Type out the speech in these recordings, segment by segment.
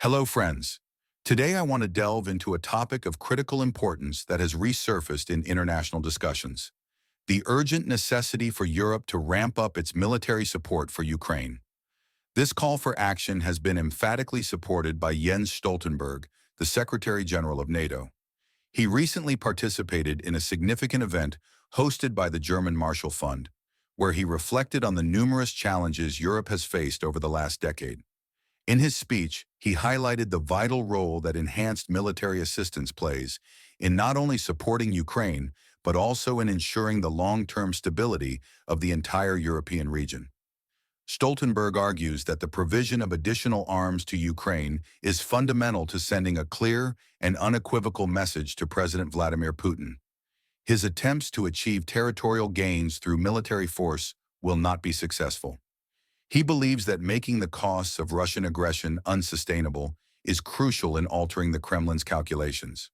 Hello, friends. Today I want to delve into a topic of critical importance that has resurfaced in international discussions: the urgent necessity for Europe to ramp up its military support for Ukraine. This call for action has been emphatically supported by Jens Stoltenberg, the Secretary General of NATO. He recently participated in a significant event hosted by the German Marshall Fund, where he reflected on the numerous challenges Europe has faced over the last decade. In his speech, he highlighted the vital role that enhanced military assistance plays in not only supporting Ukraine, but also in ensuring the long-term stability of the entire European region. Stoltenberg argues that the provision of additional arms to Ukraine is fundamental to sending a clear and unequivocal message to President Vladimir Putin. His attempts to achieve territorial gains through military force will not be successful. He believes that making the costs of Russian aggression unsustainable is crucial in altering the Kremlin's calculations.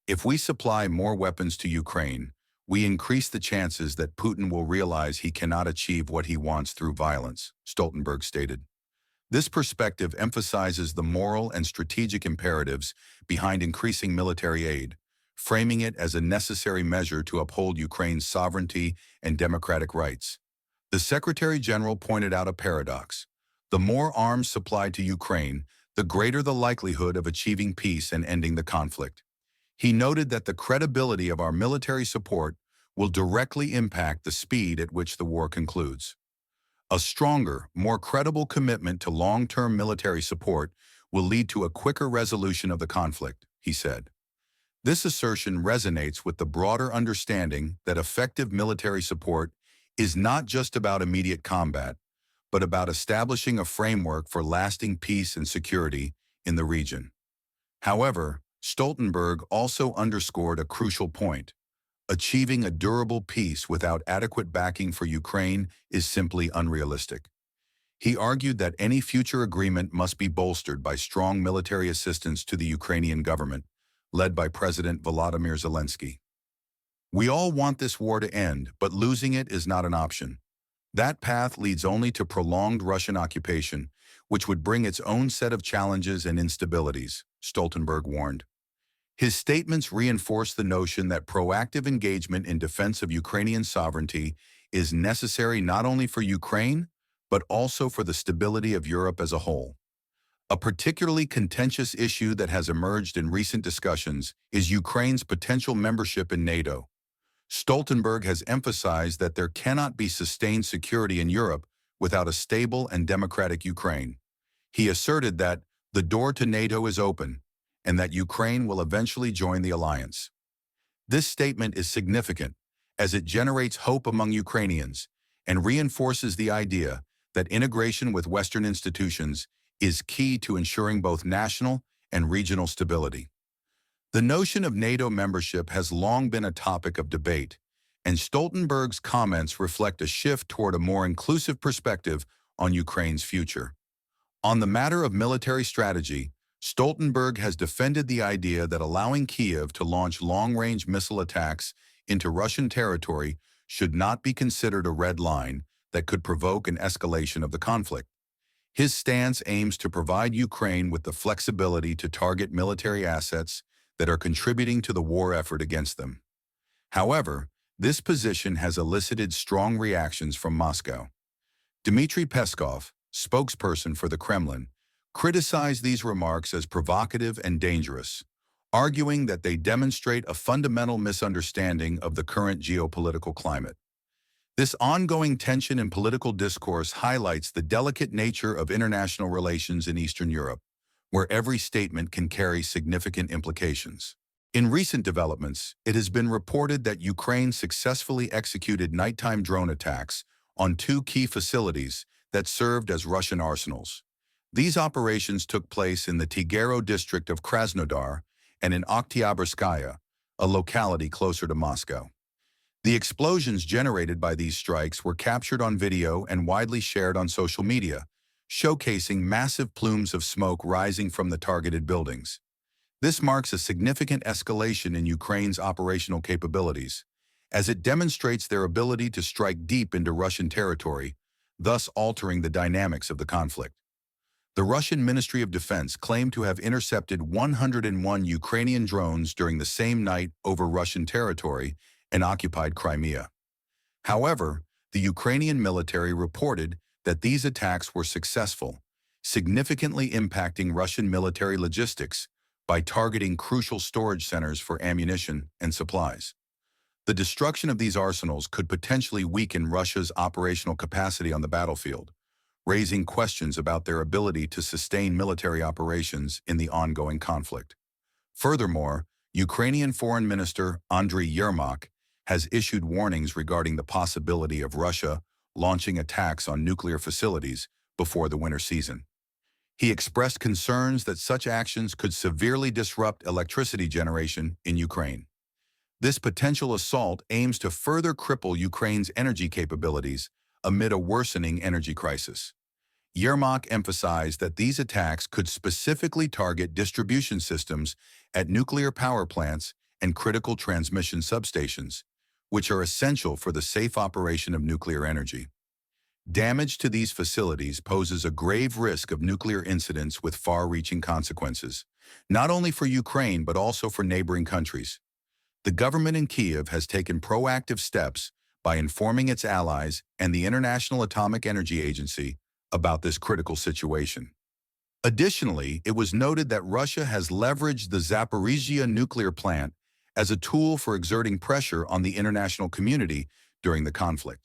If we supply more weapons to Ukraine, we increase the chances that Putin will realize he cannot achieve what he wants through violence, Stoltenberg stated. This perspective emphasizes the moral and strategic imperatives behind increasing military aid, framing it as a necessary measure to uphold Ukraine's sovereignty and democratic rights. The Secretary General pointed out a paradox. The more arms supplied to Ukraine, the greater the likelihood of achieving peace and ending the conflict. He noted that the credibility of our military support will directly impact the speed at which the war concludes. A stronger, more credible commitment to long-term military support will lead to a quicker resolution of the conflict, he said. This assertion resonates with the broader understanding that effective military support is not just about immediate combat, but about establishing a framework for lasting peace and security in the region. However, Stoltenberg also underscored a crucial point. Achieving a durable peace without adequate backing for Ukraine is simply unrealistic. He argued that any future agreement must be bolstered by strong military assistance to the Ukrainian government, led by President Volodymyr Zelensky. We all want this war to end, but losing it is not an option. That path leads only to prolonged Russian occupation, which would bring its own set of challenges and instabilities, Stoltenberg warned. His statements reinforce the notion that proactive engagement in defense of Ukrainian sovereignty is necessary not only for Ukraine, but also for the stability of Europe as a whole. A particularly contentious issue that has emerged in recent discussions is Ukraine's potential membership in NATO. Stoltenberg has emphasized that there cannot be sustained security in Europe without a stable and democratic Ukraine. He asserted that the door to NATO is open and that Ukraine will eventually join the alliance. This statement is significant as it generates hope among Ukrainians and reinforces the idea that integration with Western institutions is key to ensuring both national and regional stability. The notion of NATO membership has long been a topic of debate, and Stoltenberg's comments reflect a shift toward a more inclusive perspective on Ukraine's future. On the matter of military strategy, Stoltenberg has defended the idea that allowing Kiev to launch long-range missile attacks into Russian territory should not be considered a red line that could provoke an escalation of the conflict. His stance aims to provide Ukraine with the flexibility to target military assets that are contributing to the war effort against them. However, this position has elicited strong reactions from Moscow. Dmitry Peskov, spokesperson for the Kremlin, criticized these remarks as provocative and dangerous, arguing that they demonstrate a fundamental misunderstanding of the current geopolitical climate. This ongoing tension in political discourse highlights the delicate nature of international relations in Eastern Europe, where every statement can carry significant implications. In recent developments, it has been reported that Ukraine successfully executed nighttime drone attacks on two key facilities that served as Russian arsenals. These operations took place in the Tigero district of Krasnodar and in Oktyabrskaya, a locality closer to Moscow. The explosions generated by these strikes were captured on video and widely shared on social media, showcasing massive plumes of smoke rising from the targeted buildings. This marks a significant escalation in Ukraine's operational capabilities, as it demonstrates their ability to strike deep into Russian territory, thus altering the dynamics of the conflict. The Russian Ministry of Defense claimed to have intercepted 101 Ukrainian drones during the same night over Russian territory and occupied Crimea. However, the Ukrainian military reported that these attacks were successful, significantly impacting Russian military logistics by targeting crucial storage centers for ammunition and supplies. The destruction of these arsenals could potentially weaken Russia's operational capacity on the battlefield, raising questions about their ability to sustain military operations in the ongoing conflict. Furthermore, Ukrainian Foreign Minister Andriy Yermak has issued warnings regarding the possibility of Russia launching attacks on nuclear facilities before the winter season. He expressed concerns that such actions could severely disrupt electricity generation in Ukraine. This potential assault aims to further cripple Ukraine's energy capabilities amid a worsening energy crisis. Yermak emphasized that these attacks could specifically target distribution systems at nuclear power plants and critical transmission substations, which are essential for the safe operation of nuclear energy. Damage to these facilities poses a grave risk of nuclear incidents with far-reaching consequences, not only for Ukraine but also for neighboring countries. The government in Kyiv has taken proactive steps by informing its allies and the International Atomic Energy Agency about this critical situation. Additionally, it was noted that Russia has leveraged the Zaporizhzhia nuclear plant as a tool for exerting pressure on the international community during the conflict.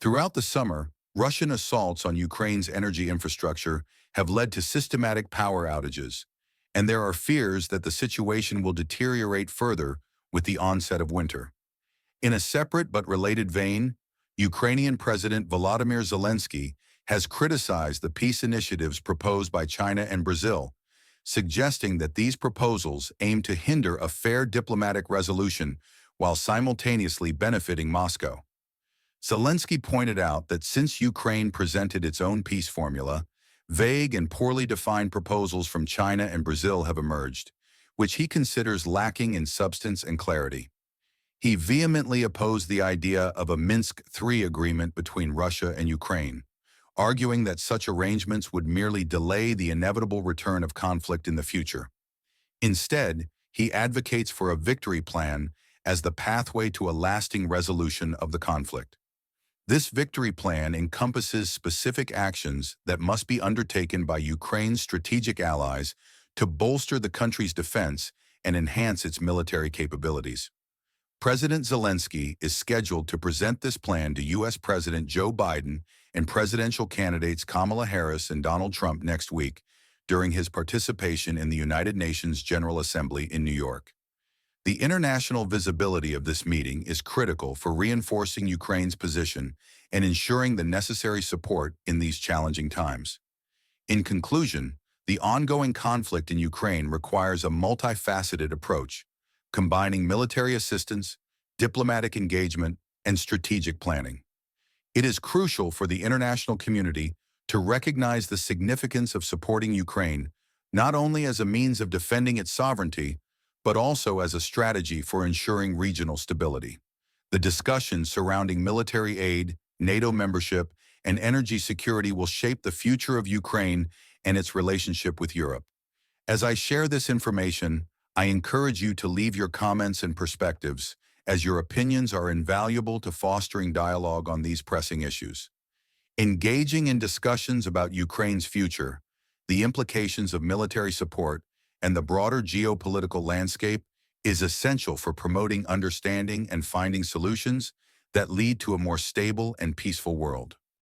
Throughout the summer, Russian assaults on Ukraine's energy infrastructure have led to systematic power outages, and there are fears that the situation will deteriorate further with the onset of winter. In a separate but related vein, Ukrainian President Volodymyr Zelensky has criticized the peace initiatives proposed by China and Brazil, suggesting that these proposals aim to hinder a fair diplomatic resolution while simultaneously benefiting Moscow. Zelensky pointed out that since Ukraine presented its own peace formula, vague and poorly defined proposals from China and Brazil have emerged, which he considers lacking in substance and clarity. He vehemently opposed the idea of a Minsk III agreement between Russia and Ukraine, arguing that such arrangements would merely delay the inevitable return of conflict in the future. Instead, he advocates for a victory plan as the pathway to a lasting resolution of the conflict. This victory plan encompasses specific actions that must be undertaken by Ukraine's strategic allies to bolster the country's defense and enhance its military capabilities. President Zelensky is scheduled to present this plan to U.S. President Joe Biden and presidential candidates Kamala Harris and Donald Trump next week during his participation in the United Nations General Assembly in New York. The international visibility of this meeting is critical for reinforcing Ukraine's position and ensuring the necessary support in these challenging times. In conclusion, the ongoing conflict in Ukraine requires a multifaceted approach, combining military assistance, diplomatic engagement, and strategic planning. It is crucial for the international community to recognize the significance of supporting Ukraine, not only as a means of defending its sovereignty, but also as a strategy for ensuring regional stability. The discussions surrounding military aid, NATO membership, and energy security will shape the future of Ukraine and its relationship with Europe. As I share this information, I encourage you to leave your comments and perspectives, as your opinions are invaluable to fostering dialogue on these pressing issues. Engaging in discussions about Ukraine's future, the implications of military support, and the broader geopolitical landscape is essential for promoting understanding and finding solutions that lead to a more stable and peaceful world.